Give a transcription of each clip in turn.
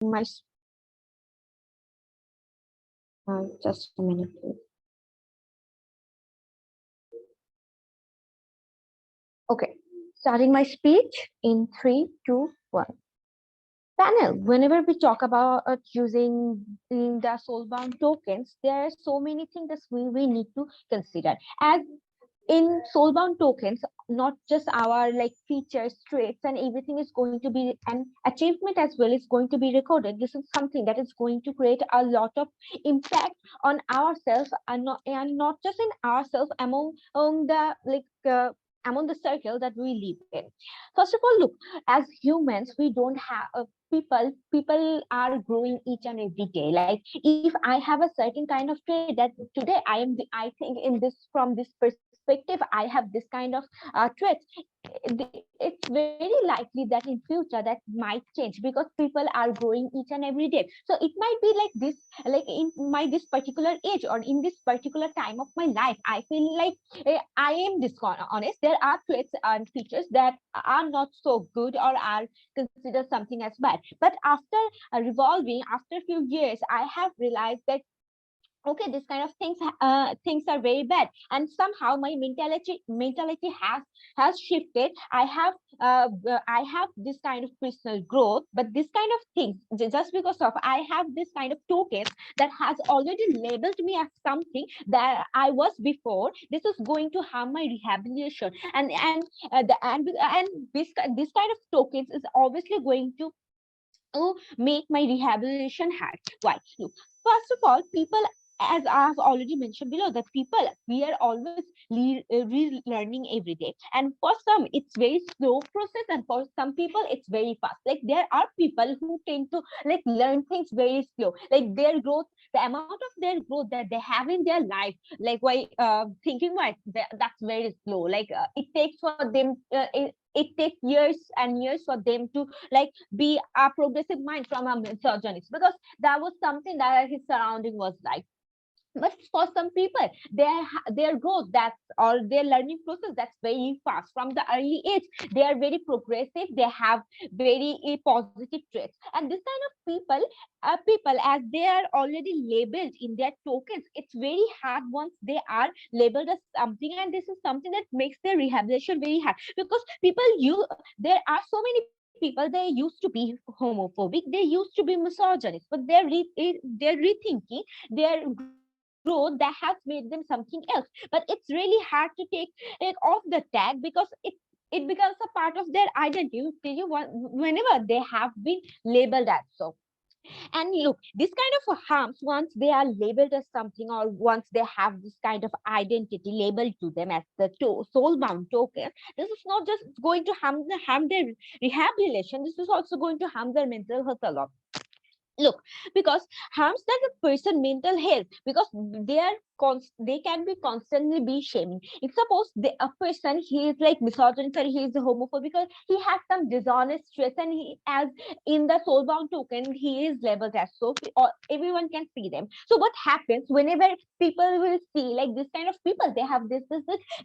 my just a minute, please. Okay, starting my speech in three, two, one. Panel. Whenever we talk about using in the soulbound tokens, there are so many things that we need to consider. As in soulbound tokens, not just our like features, traits, and everything is going to be an achievement as well is going to be recorded. This is something that is going to create a lot of impact on ourselves and not just in ourselves among the among the circle that we live in. First of all, look, as humans, we don't have people are growing each and every day. Like if I have a certain kind of trait that today I think in this from this perspective I have this kind of traits, it's very likely that in future that might change because people are growing each and every day. So it might be like this, like in my this particular age or in this particular time of my life, I feel like I am dishonest. There are traits and features that are not so good or are considered something as bad. But after revolving, after a few years, I have realized that okay, this kind of things are very bad, and somehow my mentality has shifted. I have this kind of personal growth, but this kind of things, just because of I have this kind of tokens that has already labeled me as something that I was before, this is going to harm my rehabilitation. And this kind of tokens is obviously going to make my rehabilitation hard. Why? Look, first of all, people, as I've already mentioned below, that people, we are always relearning every day. And for some, it's very slow process, and for some people, it's very fast. Like there are people who tend to like learn things very slow. Like their growth, the amount of their growth that they have in their life, like why thinking wise, that's very slow. Like it takes for them. It takes years and years for them to like be a progressive mind from a misogynist, because that was something that his surrounding was like. But for some people, their growth that's or their learning process, that's very fast from the early age. They are very progressive, they have very positive traits, and this kind of people, as they are already labeled in their tokens, it's very hard once they are labeled as something. And this is something that makes their rehabilitation very hard, because there are so many people, they used to be homophobic, they used to be misogynist, but they're rethinking their growth that has made them something else. But it's really hard to take it off the tag, because it becomes a part of their identity whenever they have been labeled as so. And look, this kind of harms once they are labeled as something, or once they have this kind of identity labeled to them as the soulbound token. This is not just going to harm their rehabilitation, this is also going to harm their mental health a lot. Look, because harms that a person mental health, because they can be constantly be shaming. If suppose a person, he is like misogynist or he is homophobic, because he has some dishonest traits, and he as in the soulbound token he is labeled as so, or everyone can see them. So what happens whenever people will see like this kind of people, they have this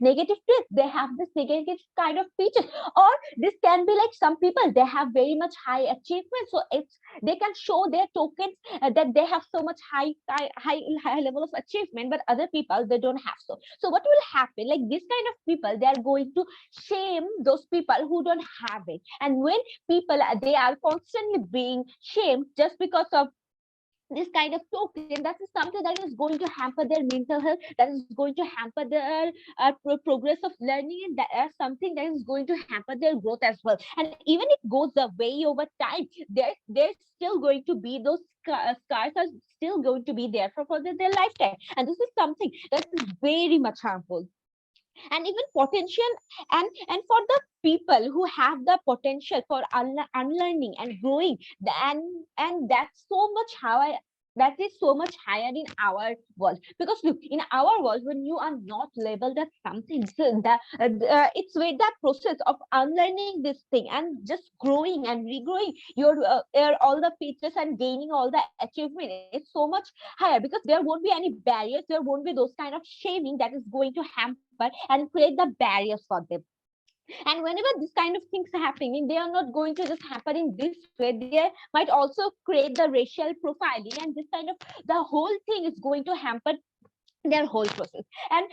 negative traits, they have this negative kind of features, or this can be like some people, they have very much high achievement, so it's they can show their tokens that they have so much high level of achievement, but other people they don't have. So what will happen, like this kind of people, they are going to shame those people who don't have it. And when people they are constantly being shamed just because of this kind of token, that is something that is going to hamper their mental health, that is going to hamper their progress of learning, and that is something that is going to hamper their growth as well. And even it goes away over time, there's still going to be those scars are still going to be there for their lifetime. And this is something that is very much harmful. And even potential, and for the people who have the potential for unlearning and growing, and that's so much that is so much higher in our world. Because look, in our world, when you are not labeled as something, so it's with that process of unlearning this thing and just growing and regrowing your all the features and gaining all the achievement, it's so much higher, because there won't be any barriers, there won't be those kind of shaming that is going to hamper and create the barriers for them. And whenever this kind of things are happening, they are not going to just happen in this way. They might also create the racial profiling, and this kind of the whole thing is going to hamper their whole process. And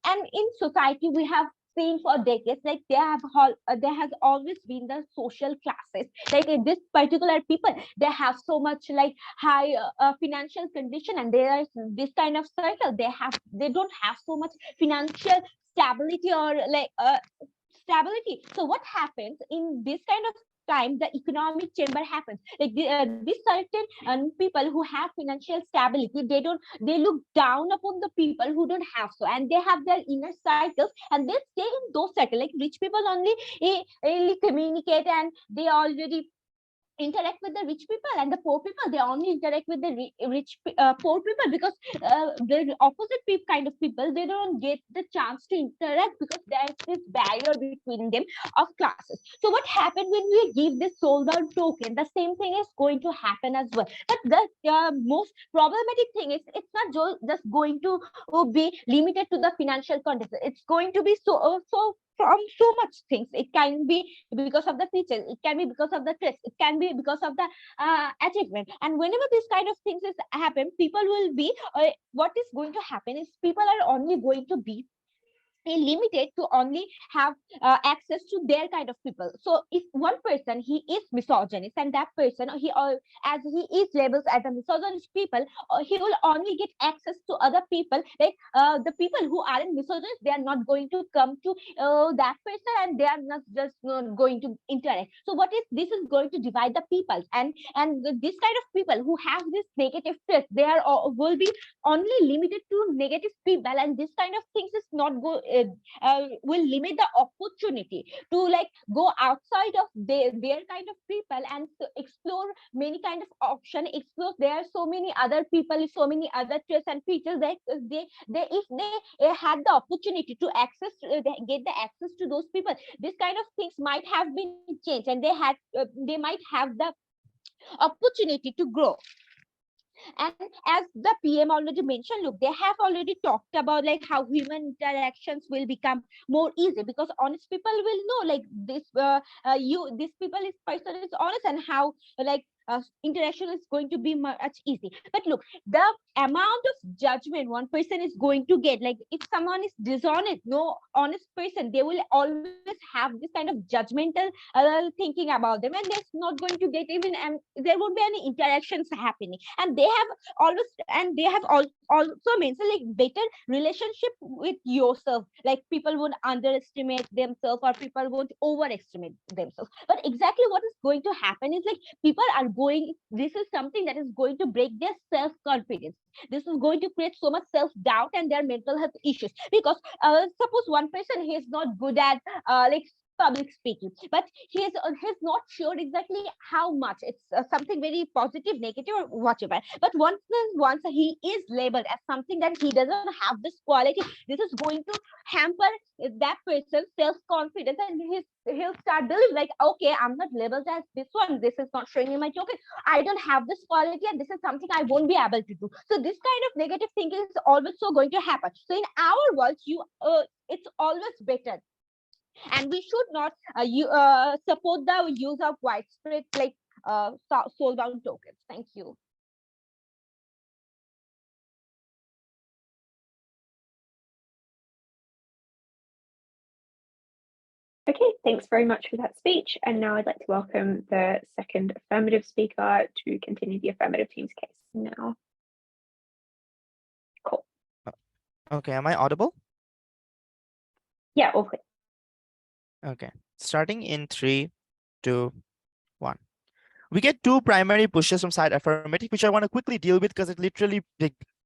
in society we have seen for decades, like there has always been the social classes, like in this particular people, they have so much like high financial condition, and there is this kind of circle, they don't have so much financial stability or like stability. So what happens in this kind of time, the economic chamber happens, like this certain people who have financial stability, they look down upon the people who don't have so, and they have their inner cycles, and they stay in those cycles. Like rich people only communicate, and they already interact with the rich people, and the poor people, they only interact with the poor people, because the opposite kind of people, they don't get the chance to interact, because there's this barrier between them of classes. So what happened when we give this soulbound token, the same thing is going to happen as well. But the most problematic thing is, it's not just going to be limited to the financial context. It's going to be so from so much things. It can be because of the features, it can be because of the test, it can be because of the achievement. And whenever this kind of things is happen, people will be what is going to happen is, people are only going to be limited to only have access to their kind of people. So if one person, he is misogynist, and that person, as he is labeled as a misogynist people, he will only get access to other people, like the people who aren't misogynist, they are not going to come to that person, and they are not just going to interact. So what is this is going to divide the people, and this kind of people who have this negative trait, they are will be only limited to negative people, and this kind of things is not will limit the opportunity to like go outside of their kind of people, and to explore many kind of option, explore there are so many other people, so many other traits and features that they if they had the opportunity to access get the access to those people, this kind of things might have been changed, and they might have the opportunity to grow. And as the PM already mentioned, look, they have already talked about like how human interactions will become more easy, because honest people will know like this people is person is honest, and how like interaction is going to be much easy. But look, the amount of judgment one person is going to get, like if someone is dishonest, no honest person, they will always have this kind of judgmental thinking about them, and there's not going to get even, and there won't be any interactions happening. And they have also mentioned like better relationship with yourself, like people won't underestimate themselves, or people won't overestimate themselves. But exactly what is going to happen is like people are going, this is something that is going to break their self-confidence. This is going to create so much self-doubt and their mental health issues, because suppose one person, he is not good at like public speaking, but he's not sure exactly how much it's something very positive, negative, or whatever. But once he is labeled as something that he doesn't have this quality, this is going to hamper that person's self-confidence, and he'll start believing like, okay, I'm not labeled as this one, this is not showing in my token, I don't have this quality, and this is something I won't be able to do. So this kind of negative thinking is always so going to happen. So in our world, it's always better, and we should not support the use of widespread like soulbound tokens. Thank you. Okay, thanks very much for that speech. And now I'd like to welcome the second affirmative speaker to continue the affirmative team's case now. Cool. Okay, am I audible? Yeah, all clear. Okay, starting in 3, 2, 1. We get 2 primary pushes from side affirmative, which I want to quickly deal with because it literally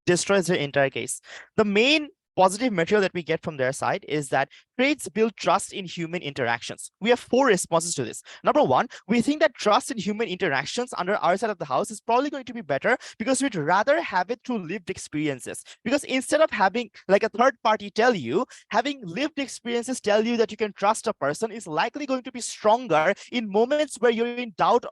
destroys the entire case. The main positive material that we get from their side is that traits build trust in human interactions. We have 4 responses to this. Number 1, we think that trust in human interactions under our side of the house is probably going to be better because we'd rather have it through lived experiences. Because instead of having like a third party tell you, having lived experiences tell you that you can trust a person is likely going to be stronger in moments where you're in doubt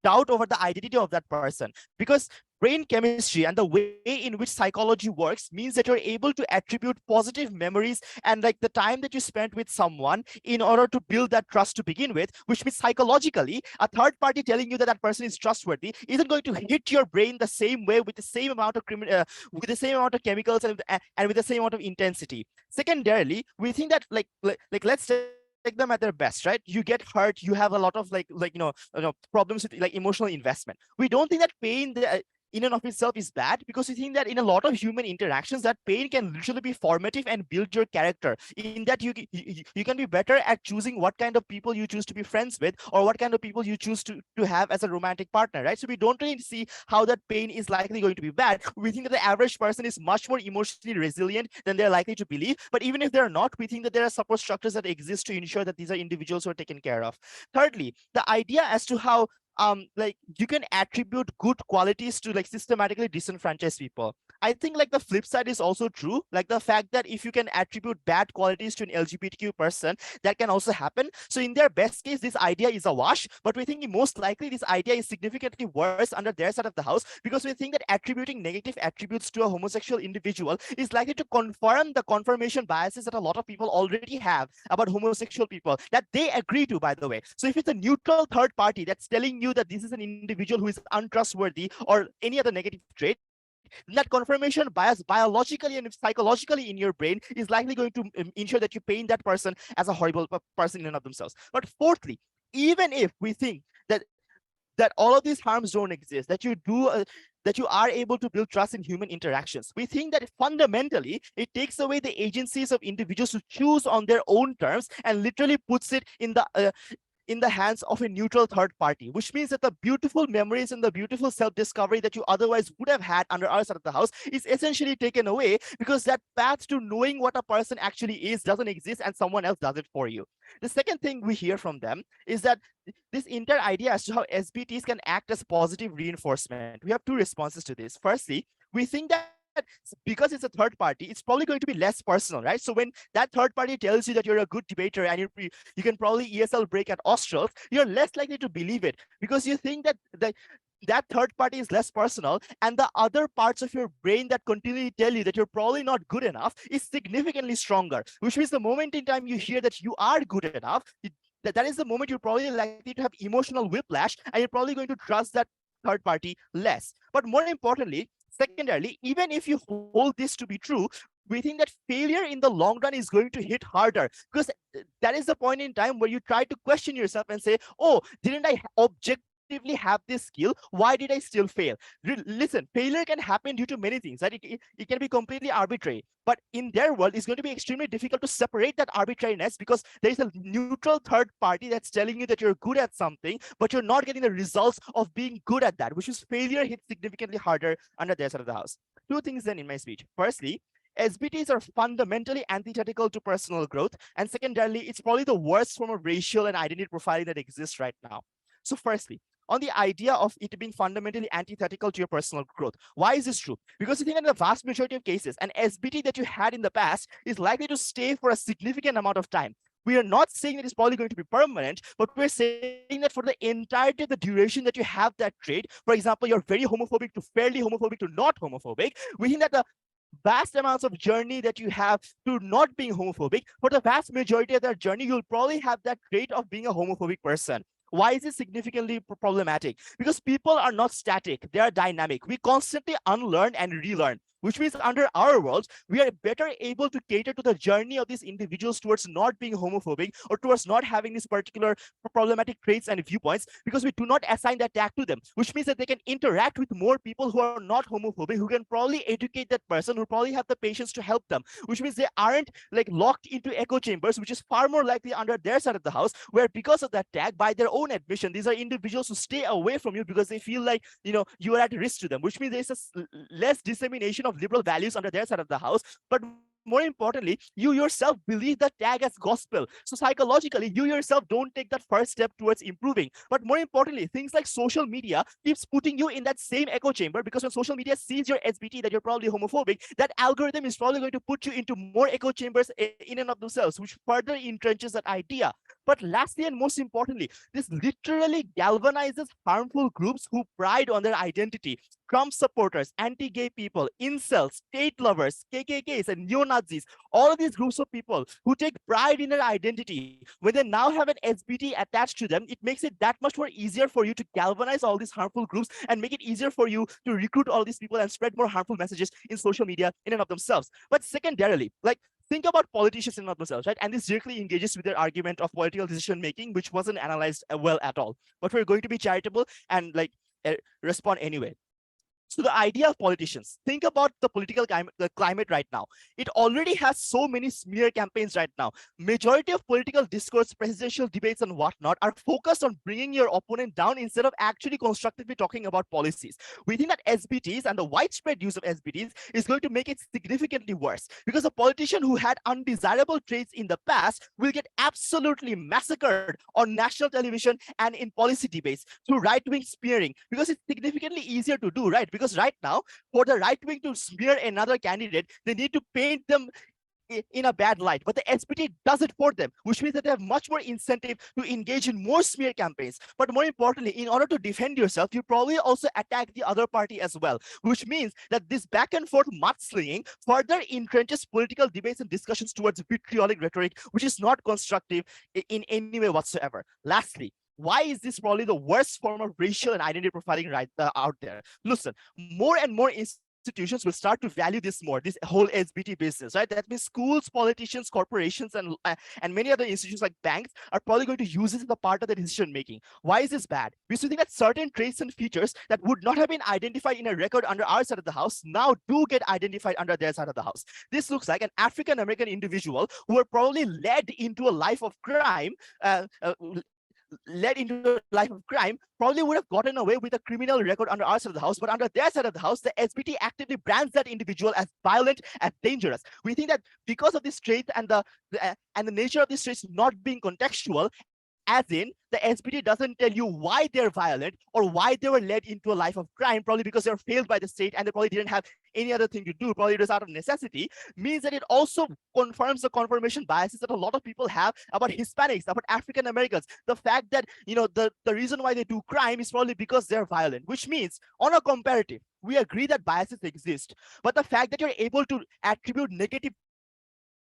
doubt over the identity of that person, because brain chemistry and the way in which psychology works means that you're able to attribute positive memories and like the time that you spent with someone in order to build that trust to begin with, which means psychologically a third party telling you that that person is trustworthy isn't going to hit your brain the same way with the same amount of with the same amount of chemicals and with the same amount of intensity. Secondarily, we think that like let's take them at their best, right? You get hurt, you have a lot of problems with like emotional investment. We don't think that pain in and of itself is bad, because we think that in a lot of human interactions that pain can literally be formative and build your character, in that you can be better at choosing what kind of people you choose to be friends with, or what kind of people you choose to have as a romantic partner, right? So we don't really see how that pain is likely going to be bad. We think that the average person is much more emotionally resilient than they're likely to believe, but even if they're not, we think that there are support structures that exist to ensure that these are individuals who are taken care of. Thirdly, the idea as to how like you can attribute good qualities to like systematically disenfranchise people. I think like the flip side is also true, like the fact that if you can attribute bad qualities to an LGBTQ person, that can also happen. So in their best case, this idea is a wash, but we think most likely this idea is significantly worse under their side of the house, because we think that attributing negative attributes to a homosexual individual is likely to confirm the confirmation biases that a lot of people already have about homosexual people that they agree to, by the way. So if it's a neutral third party that's telling you that this is an individual who is untrustworthy or any other negative trait, that confirmation bias biologically and psychologically in your brain is likely going to ensure that you paint that person as a horrible person in and of themselves. But fourthly, even if we think that all of these harms don't exist, that that you are able to build trust in human interactions, we think that fundamentally it takes away the agencies of individuals to choose on their own terms and literally puts it in the hands of a neutral third party, which means that the beautiful memories and the beautiful self-discovery that you otherwise would have had under our side of the house is essentially taken away, because that path to knowing what a person actually is doesn't exist and someone else does it for you. The second thing we hear from them is that this entire idea as to how SBTs can act as positive reinforcement. We have two responses to this. Firstly, we think that because it's a third party, it's probably going to be less personal, right? So when that third party tells you that you're a good debater and you can probably ESL break at Australs, you're less likely to believe it, because you think that that third party is less personal, and the other parts of your brain that continually tell you that you're probably not good enough is significantly stronger, which means the moment in time you hear that you are good enough, that is the moment you're probably likely to have emotional whiplash, and you're probably going to trust that third party less. But more importantly, secondarily, even if you hold this to be true, we think that failure in the long run is going to hit harder, because that is the point in time where you try to question yourself and say, oh, didn't I objectively have this skill? Why did I still fail? Listen, failure can happen due to many things, right? It can be completely arbitrary, but in their world, it's going to be extremely difficult to separate that arbitrariness, because there is a neutral third party that's telling you that you're good at something, but you're not getting the results of being good at that, which is failure hits significantly harder under their side of the house. Two things then in my speech. Firstly, SBTs are fundamentally antithetical to personal growth. And secondarily, it's probably the worst form of racial and identity profiling that exists right now. So firstly, on the idea of it being fundamentally antithetical to your personal growth. Why is this true? Because you think in the vast majority of cases, an SBT that you had in the past is likely to stay for a significant amount of time. We are not saying that it's probably going to be permanent, but we're saying that for the entirety of the duration that you have that trait, for example, you're very homophobic to fairly homophobic to not homophobic, we think that the vast amounts of journey that you have to not being homophobic, for the vast majority of that journey, you'll probably have that trait of being a homophobic person. Why is it significantly problematic? Because people are not static, they are dynamic. We constantly unlearn and relearn, which means under our worlds, we are better able to cater to the journey of these individuals towards not being homophobic or towards not having these particular problematic traits and viewpoints, because we do not assign that tag to them, which means that they can interact with more people who are not homophobic, who can probably educate that person, who probably have the patience to help them, which means they aren't like locked into echo chambers, which is far more likely under their side of the house, where because of that tag, by their own admission, these are individuals who stay away from you because they feel like, you are at risk to them, which means there's a less dissemination of liberal values under their side of the house, but more importantly, you yourself believe the tag as gospel. So psychologically, you yourself don't take that first step towards improving. But more importantly, things like social media keeps putting you in that same echo chamber, because when social media sees your SBT that you're probably homophobic, that algorithm is probably going to put you into more echo chambers in and of themselves, which further entrenches that idea. But lastly and most importantly, this literally galvanizes harmful groups who pride on their identity. Trump supporters, anti-gay people, incels, state lovers, KKKs, and neo-Nazis, all of these groups of people who take pride in their identity, when they now have an SBT attached to them, it makes it that much more easier for you to galvanize all these harmful groups and make it easier for you to recruit all these people and spread more harmful messages in social media in and of themselves. But secondarily, like, think about politicians in and of themselves, right? And this directly engages with their argument of political decision making, which wasn't analyzed well at all. But we're going to be charitable and respond anyway. So the idea of politicians, think about the political climate right now. It already has so many smear campaigns right now. Majority of political discourse, presidential debates and whatnot are focused on bringing your opponent down instead of actually constructively talking about policies. We think that SBTs and the widespread use of SBTs is going to make it significantly worse, because a politician who had undesirable traits in the past will get absolutely massacred on national television and in policy debates through right-wing smearing, because it's significantly easier to do, right? Because right now, for the right wing to smear another candidate, they need to paint them in a bad light, but the SBT does it for them, which means that they have much more incentive to engage in more smear campaigns. But more importantly, in order to defend yourself, you probably also attack the other party as well, which means that this back and forth mudslinging further entrenches political debates and discussions towards vitriolic rhetoric, which is not constructive in any way whatsoever. Lastly, why is this probably the worst form of racial and identity profiling out there? Listen, more and more institutions will start to value this more, this whole SBT business, right? That means schools, politicians, corporations, and many other institutions like banks are probably going to use this as a part of the decision making. Why is this bad? Because we think that certain traits and features that would not have been identified in a record under our side of the house now do get identified under their side of the house. This looks like an African American individual who were probably led into a life of crime, probably would have gotten away with a criminal record under our side of the house, but under their side of the house, the SBT actively brands that individual as violent and dangerous. We think that because of this trait and the nature of these traits not being contextual, as in the SBT doesn't tell you why they're violent or why they were led into a life of crime, probably because they were failed by the state and they probably didn't have any other thing to do, probably it was out of necessity, means that it also confirms the confirmation biases that a lot of people have about Hispanics, about African Americans. The fact that, the reason why they do crime is probably because they're violent, which means on a comparative, we agree that biases exist, but the fact that you're able to attribute negative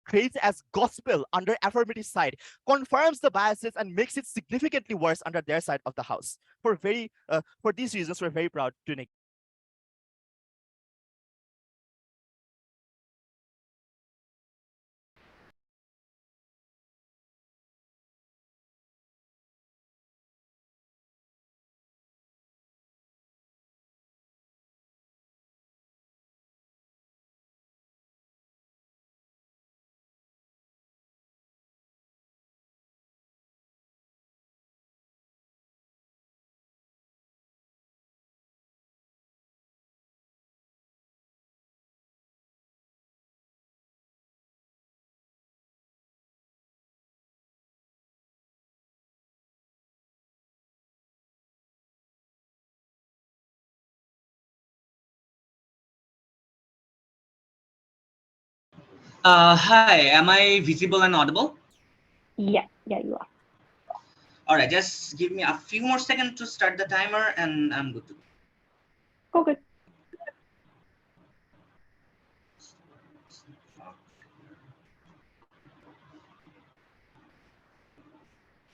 traits as gospel under affirmative side confirms the biases and makes it significantly worse under their side of the house. For these reasons, we're very proud to negate. Hi, am I visible and audible? Yeah, you are. All right, just give me a few more seconds to start the timer and I'm good to go. All good.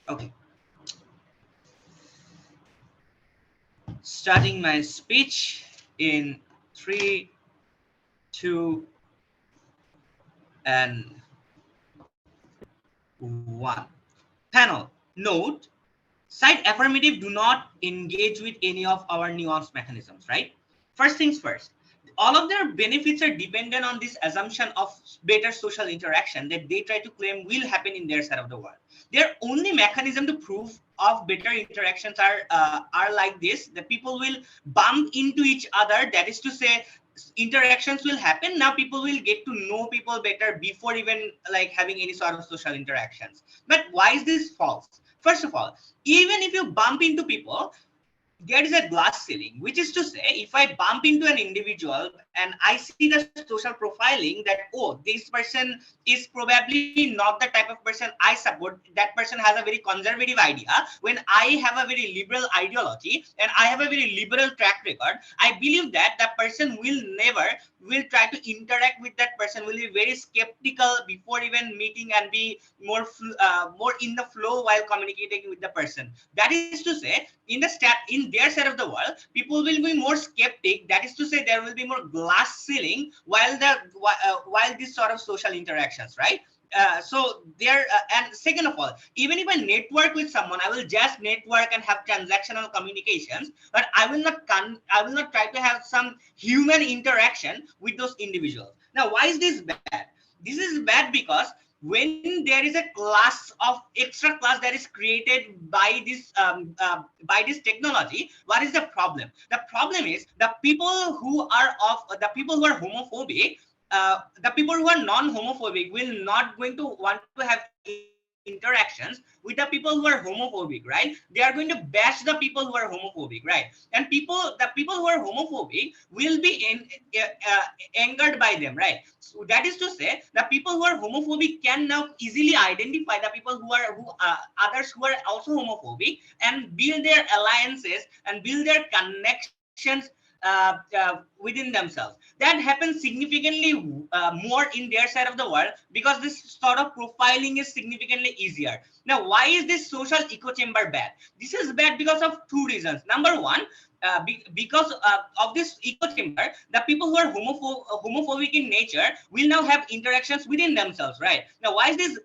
Okay. Starting my speech in 3, 2, and 1. Panel, note, side affirmative do not engage with any of our nuanced mechanisms, right? First things first, all of their benefits are dependent on this assumption of better social interaction that they try to claim will happen in their side of the world. Their only mechanism to prove of better interactions are like this, that people will bump into each other, that is to say, interactions will happen. Now people will get to know people better before even like having any sort of social interactions. But why is this false? First of all, even if you bump into people, there is a glass ceiling, which is to say, if I bump into an individual and I see the social profiling that, oh, this person is probably not the type of person I support, that person has a very conservative idea, when I have a very liberal ideology and I have a very liberal track record, I believe that that person will never will try to interact with that person, will be very skeptical before even meeting and be more in the flow while communicating with the person. That is to say, in their side of the world, people will be more skeptic. That is to say, there will be more glass ceiling while this sort of social interactions, right? So there, and second of all, even if I network with someone, I will just network and have transactional communications, but I will not try to have some human interaction with those individuals. Now, why is this bad? This is bad because when there is a class of extra class that is created by this technology, what is the problem? The problem is the people who are homophobic, the people who are non-homophobic will not going to want to have interactions with the people who are homophobic, right? They are going to bash the people who are homophobic, right? And the people who are homophobic will be angered by them, right? So that is to say, the people who are homophobic can now easily identify the people others who are also homophobic and build their alliances and build their connections within themselves. That happens significantly more in their side of the world because this sort of profiling is significantly easier. Now, why is this social echo chamber bad? This is bad because of two reasons. Number one, because of this echo chamber, the people who are homophobic in nature will now have interactions within themselves, right? Now, why is this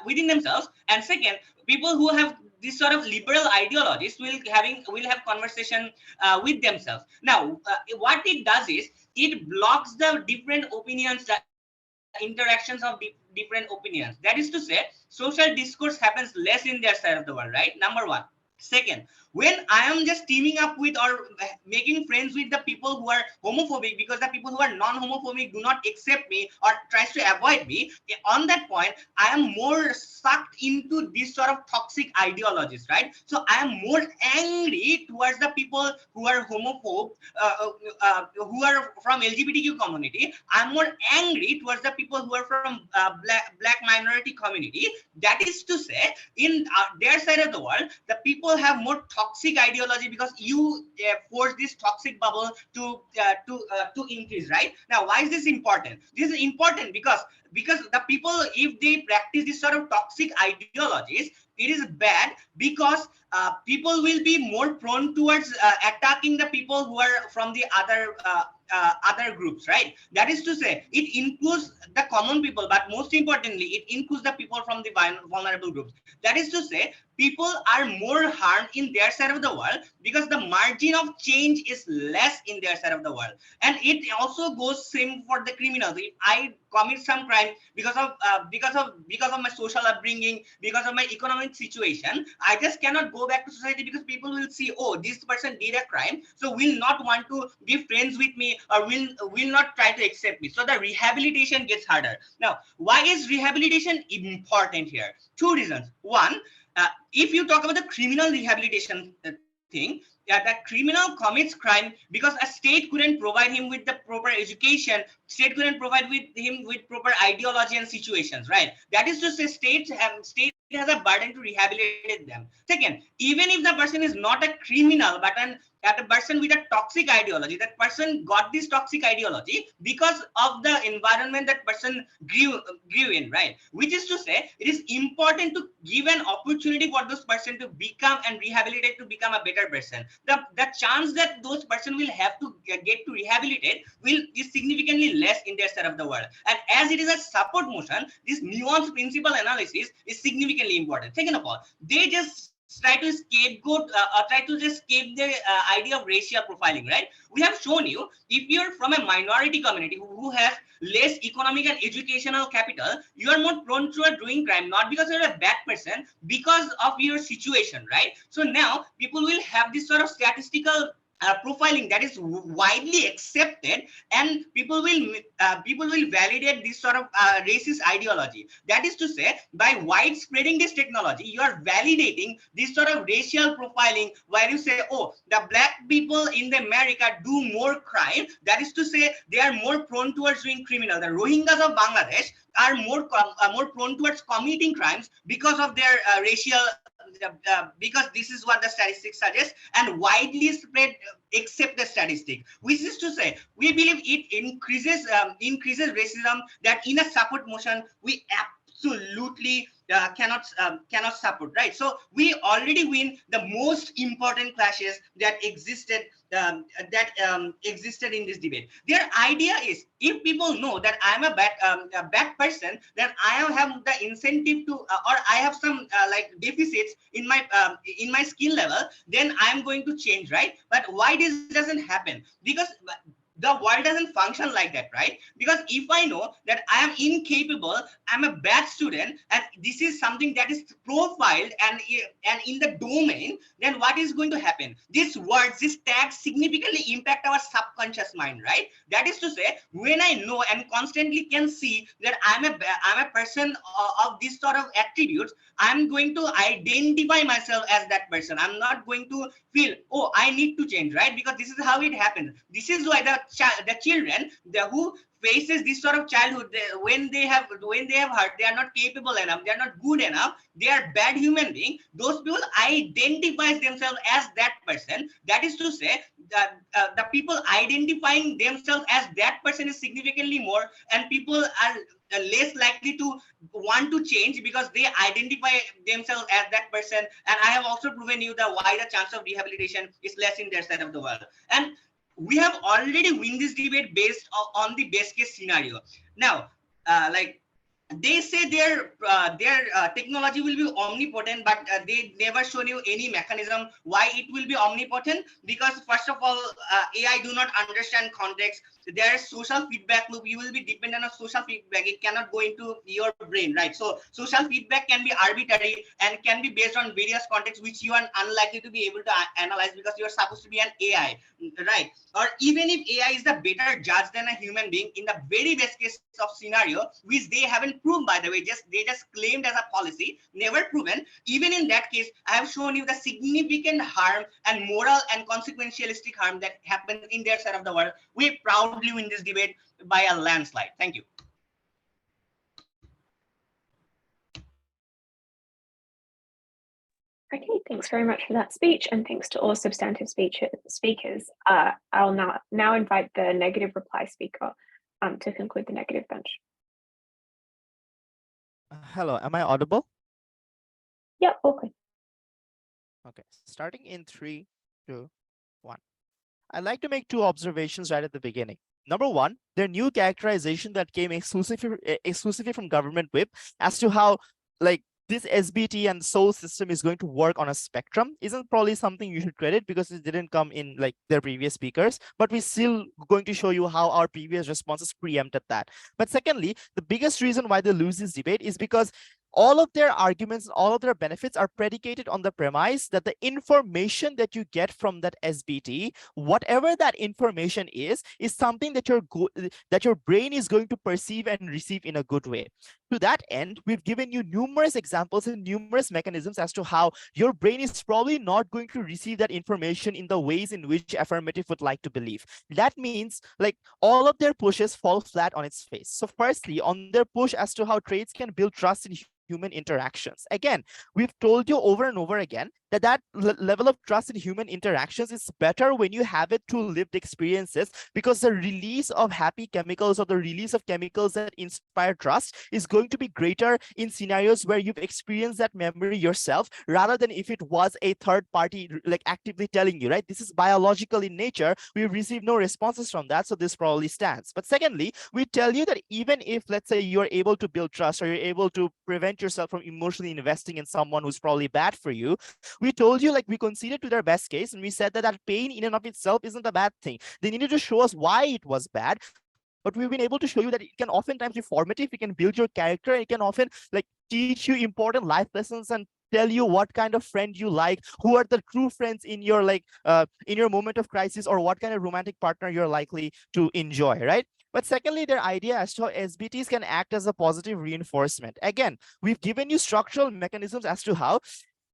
within themselves? And second, people who have this sort of liberal ideologies will have conversation with themselves. Now, what it does is it blocks the different opinions, the interactions of different opinions. That is to say, social discourse happens less in their side of the world, right? Number one. Second, when I am just teaming up with or making friends with the people who are homophobic because the people who are non-homophobic do not accept me or tries to avoid me, on that point, I am more sucked into this sort of toxic ideologies, right? So I am more angry towards the people who are homophobe, who are from LGBTQ community. I'm more angry towards the people who are from black minority community. That is to say, in their side of the world, the people have more toxic ideology because you force this toxic bubble to increase, right? Now, why is this important? This is important because the people, if they practice this sort of toxic ideologies, it is bad because people will be more prone towards attacking the people who are from the other groups, right? That is to say, it includes the common people, but most importantly, it includes the people from the vulnerable groups. That is to say, people are more harmed in their side of the world because the margin of change is less in their side of the world. And it also goes same for the criminals. If I commit some crime because of my social upbringing, because of my economic situation, I just cannot go back to society because people will see, oh, this person did a crime, so will not want to be friends with me or will not try to accept me. So the rehabilitation gets harder. Now, why is rehabilitation important here? Two reasons. One, if you talk about the criminal rehabilitation thing, that criminal commits crime because a state couldn't provide him with the proper education, state couldn't provide him with proper ideology and situations, right? That is to say, state has a burden to rehabilitate them. Second, even if the person is not a criminal but a person with a toxic ideology, that person got this toxic ideology because of the environment that person grew in, right? Which is to say, it is important to give an opportunity for this person to become and rehabilitate to become a better person. The chance that those person will have to get to rehabilitate is significantly less in their side of the world. And as it is a support motion, this nuanced principle analysis is significantly important. Second of all, they just try to scapegoat try to just escape the idea of racial profiling, right? We have shown you, if you're from a minority community who has less economic and educational capital, you are more prone to doing crime, not because you're a bad person, because of your situation, right? So now people will have this sort of statistical profiling that is widely accepted, and people will validate this sort of racist ideology. That is to say, by widespreading this technology, you are validating this sort of racial profiling, where you say, oh, the black people in the America do more crime. That is to say, they are more prone towards doing criminal. The Rohingyas of Bangladesh are more prone towards committing crimes because of their racial. Because this is what the statistics suggest, and widely spread accept the statistic, which is to say, we believe it increases racism, that in a support motion we absolutely cannot support, right? So we already win the most important clashes that existed existed in this debate. Their idea is, if people know that I'm a bad person, then I have the incentive to or I have some like deficits in my skill level, then I'm going to change, right? But why this doesn't happen? Because the world doesn't function like that, right? Because if I know that I am incapable, I'm a bad student, and this is something that is profiled and in the domain, then what is going to happen? These words, these tags significantly impact our subconscious mind, right? That is to say, when I know and constantly can see that I'm a person of this sort of attributes, I'm going to identify myself as that person. I'm not going to feel, oh, I need to change, right? Because this is how it happens. This is why the children who faces this sort of childhood, when they have heard they are not capable enough, they are not good enough, they are bad human being, those people identifies themselves as that person. That is to say, that the people identifying themselves as that person is significantly more, and people are less likely to want to change because they identify themselves as that person. And I have also proven you that why the chance of rehabilitation is less in their side of the world. And we have already win this debate based on the best case scenario. Now, like they say their technology will be omnipotent, but they never shown you any mechanism why it will be omnipotent. Because first of all, AI do not understand context. There is social feedback loop. You will be dependent on social feedback. It cannot go into your brain, right? So social feedback can be arbitrary and can be based on various contexts which you are unlikely to be able to analyze because you are supposed to be an AI, right? Or even if AI is the better judge than a human being, in the very best case of scenario, which they haven't proven, by the way, they just claimed as a policy, never proven. Even in that case, I have shown you the significant harm and moral and consequentialistic harm that happens in their side of the world. We proudly win this debate by a landslide. Thank you. Okay, thanks very much for that speech, and thanks to all substantive speakers. I'll now invite the negative reply speaker to conclude the negative bench. Hello, am I audible? Yep, okay. Okay, starting in 3, 2, 1. I'd like to make 2 observations right at the beginning. Number 1, their new characterization that came exclusively from government whip as to how like this SBT and SOL system is going to work on a spectrum isn't probably something you should credit, because it didn't come in like their previous speakers, but we're still going to show you how our previous responses preempted that. But secondly, the biggest reason why they lose this debate is because all of their arguments and all of their benefits are predicated on the premise that the information that you get from that SBT, whatever that information is something that your brain is going to perceive and receive in a good way. To that end, we've given you numerous examples and numerous mechanisms as to how your brain is probably not going to receive that information in the ways in which affirmative would like to believe. That means like all of their pushes fall flat on its face. So firstly, on their push as to how trades can build trust in human interactions. Again, we've told you over and over again that level of trust in human interactions is better when you have it through lived experiences, because the release of happy chemicals or the release of chemicals that inspire trust is going to be greater in scenarios where you've experienced that memory yourself, rather than if it was a third party like actively telling you, right? This is biological in nature. We've received no responses from that, so this probably stands. But secondly, we tell you that even if, let's say, you're able to build trust or you're able to prevent yourself from emotionally investing in someone who's probably bad for you, we told you, like, we conceded to their best case, and we said that pain in and of itself isn't a bad thing. They needed to show us why it was bad, but we've been able to show you that it can oftentimes be formative. It can build your character. It can often like teach you important life lessons and tell you what kind of friend you like, who are the true friends in your in your moment of crisis, or what kind of romantic partner you're likely to enjoy, right? But secondly, their idea as to how SBTs can act as a positive reinforcement. Again, we've given you structural mechanisms as to how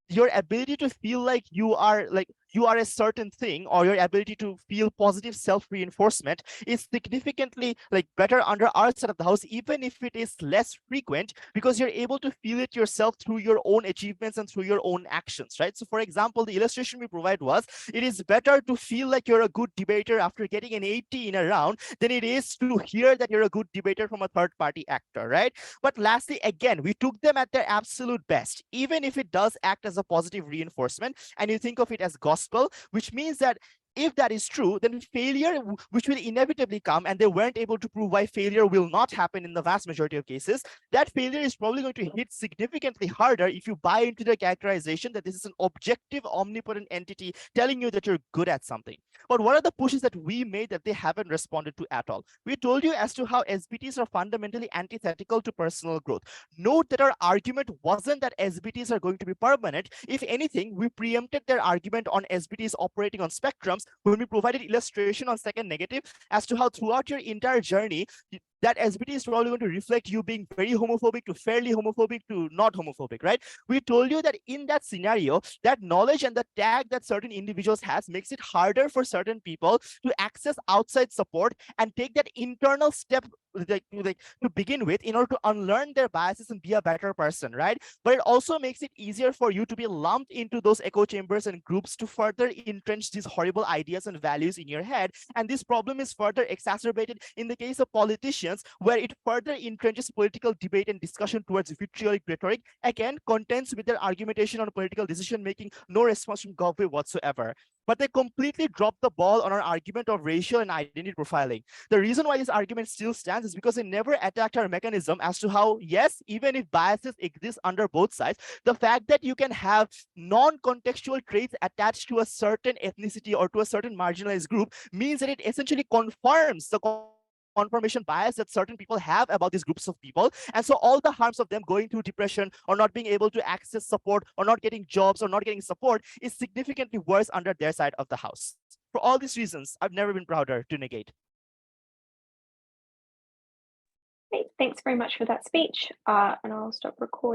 your ability to feel like you are a certain thing, or your ability to feel positive self-reinforcement is significantly better under our side of the house, even if it is less frequent, because you're able to feel it yourself through your own achievements and through your own actions, right? So for example, the illustration we provide was, it is better to feel like you're a good debater after getting an 80 in a round than it is to hear that you're a good debater from a third-party actor, right? But lastly, again, we took them at their absolute best, even if it does act as a positive reinforcement, and you think of it as gospel, which means that if that is true, then failure, which will inevitably come, and they weren't able to prove why failure will not happen in the vast majority of cases, that failure is probably going to hit significantly harder if you buy into the characterization that this is an objective, omnipotent entity telling you that you're good at something. But what are the pushes that we made that they haven't responded to at all? We told you as to how SBTs are fundamentally antithetical to personal growth. Note that our argument wasn't that SBTs are going to be permanent. If anything, we preempted their argument on SBTs operating on spectrums when we provided illustration on second negative as to how throughout your entire journey, that SBT is probably going to reflect you being very homophobic to fairly homophobic to not homophobic, right? We told you that in that scenario, that knowledge and the tag that certain individuals has makes it harder for certain people to access outside support and take that internal step to begin with in order to unlearn their biases and be a better person, right? But it also makes it easier for you to be lumped into those echo chambers and groups to further entrench these horrible ideas and values in your head. And this problem is further exacerbated in the case of politicians, where it further entrenches political debate and discussion towards vitriolic rhetoric, again, contents with their argumentation on political decision making, no response from Govway whatsoever. But they completely dropped the ball on our argument of racial and identity profiling. The reason why this argument still stands is because they never attacked our mechanism as to how, yes, even if biases exist under both sides, the fact that you can have non-contextual traits attached to a certain ethnicity or to a certain marginalized group means that it essentially confirms the confirmation bias that certain people have about these groups of people. And so all the harms of them going through depression or not being able to access support or not getting jobs or not getting support is significantly worse under their side of the house. For all these reasons, I've never been prouder to negate. Great. Thanks very much for that speech. And I'll stop recording.